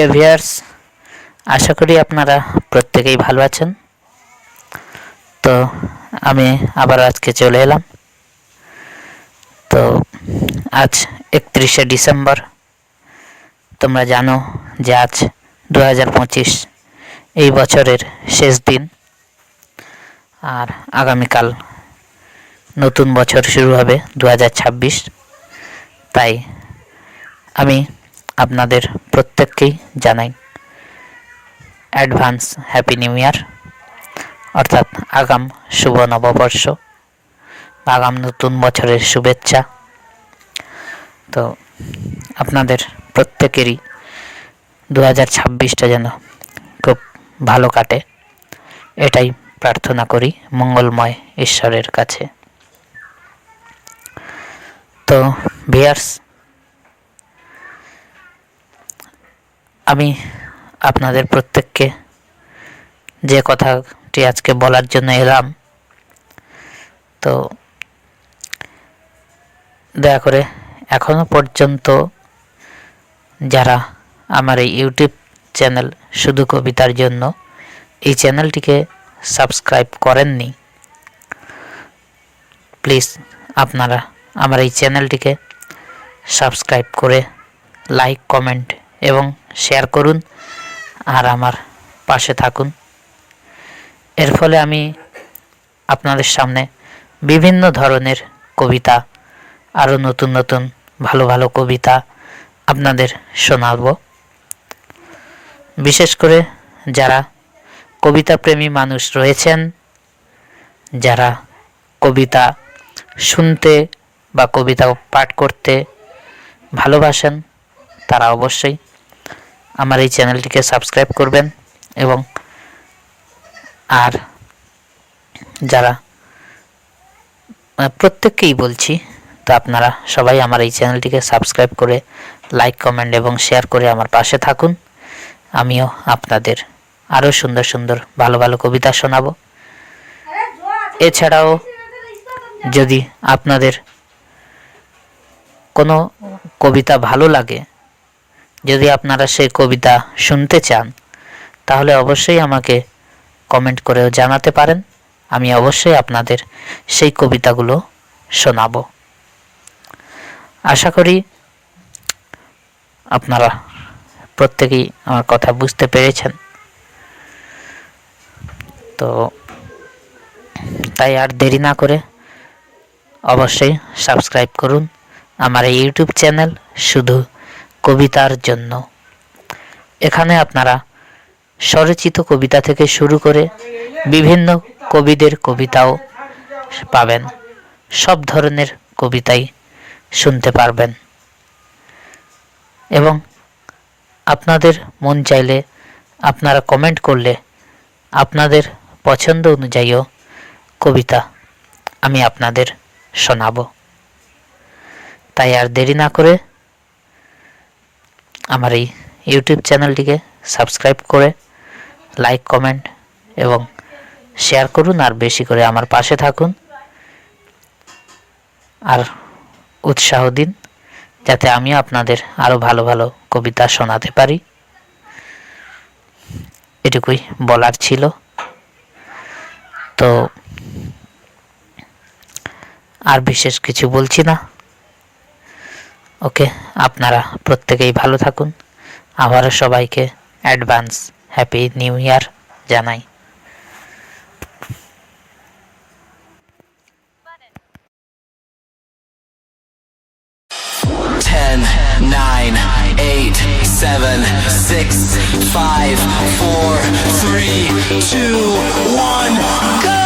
প্রিয় ভিউয়ার্স, আশা করি আপনারা প্রত্যেকেই ভালো আছেন। তো আমি আবার আজকে চলে এলাম। তো আজ 31শে ডিসেম্বর। তোমরা জানো যে আজ 2025 এই বছরের শেষ দিন, আর আগামীকাল নতুন বছর শুরু হবে 2026। তাই আমি আপনাদের প্রত্যেককেই জানাই অ্যাডভান্স হ্যাপি নিউ ইয়ার, অর্থাৎ আগাম শুভ নববর্ষ, আগাম নতুন বছরের শুভেচ্ছা। তো আপনাদের প্রত্যেকেরই 2026টা যেন খুব ভালো কাটে, এটাই প্রার্থনা করি মঙ্গলময় ঈশ্বরের কাছে। তো ভিউয়ার্স, আমি আপনাদের প্রত্যেককে যে কথাটি আজকে বলার জন্য এলাম, তো দয়া করে এখনো পর্যন্ত যারা আমার এই ইউটিউব চ্যানেল শুধু কবিতার জন্য এই চ্যানেলটিকে সাবস্ক্রাইব করেননি, প্লিজ আপনারা আমার এই চ্যানেলটিকে সাবস্ক্রাইব করে লাইক, কমেন্ট এবং শেয়ার করুন আর আমার পাশে থাকুন। এর ফলে আমি আপনাদের সামনে বিভিন্ন ধরনের কবিতা, আরও নতুন নতুন ভালো ভালো কবিতা আপনাদের শোনাব। বিশেষ করে যারা কবিতা প্রেমী মানুষ রয়েছেন, যারা কবিতা শুনতে বা কবিতা পাঠ করতে ভালোবাসেন, তারা অবশ্যই আমার এই চ্যানেলটিকে সাবস্ক্রাইব করবেন। এবং আর যারা প্রত্যেককেই বলছি, তো আপনারা সবাই আমার এই চ্যানেলটিকে সাবস্ক্রাইব করে লাইক, কমেন্ট এবং শেয়ার করে আমার পাশে থাকুন। আমিও আপনাদের আরও সুন্দর সুন্দর ভালো ভালো কবিতা শোনাব। এছাড়াও যদি আপনাদের কোনো কবিতা ভালো লাগে, যদি আপনারা সেই কবিতা শুনতে চান, তাহলে অবশ্যই আমাকে কমেন্ট করেও জানাতে পারেন। আমি অবশ্যই আপনাদের সেই কবিতাগুলো শোনাব। আশা করি আপনারা প্রত্যেকেই আমার কথা বুঝতে পেরেছেন। তো তাই আর দেরি না করে অবশ্যই সাবস্ক্রাইব করুন আমার এই ইউটিউব চ্যানেল শুধু কবিতার জন্য। এখানে আপনারা স্বরচিত কবিতা থেকে শুরু করে বিভিন্ন কবিদের কবিতাও পাবেন, সব ধরনের কবিতাই শুনতে পারবেন। এবং আপনাদের মন চাইলে আপনারা কমেন্ট করলে আপনাদের পছন্দ অনুযায়ীও কবিতা আমি আপনাদের শোনাব। তাই আর দেরি না করে আমার এই ইউটিউব চ্যানেলটিকে সাবস্ক্রাইব করে লাইক, কমেন্ট এবং শেয়ার করুন, আর বেশি করে আমার পাশে থাকুন আর উৎসাহ দিন, যাতে আমিও আপনাদের আরও ভালো ভালো কবিতা শোনাতে পারি। এটুকুই বলার ছিল। তো আর বিশেষ কিছু বলছি না। ওকে, আপনারা প্রত্যেকেই ভালো থাকুন। আবারও সবাইকে অ্যাডভান্স হ্যাপি নিউ ইয়ার জানাই। 10, 9, 8, 7, 6, 5, 4, 3, 2, 1, go!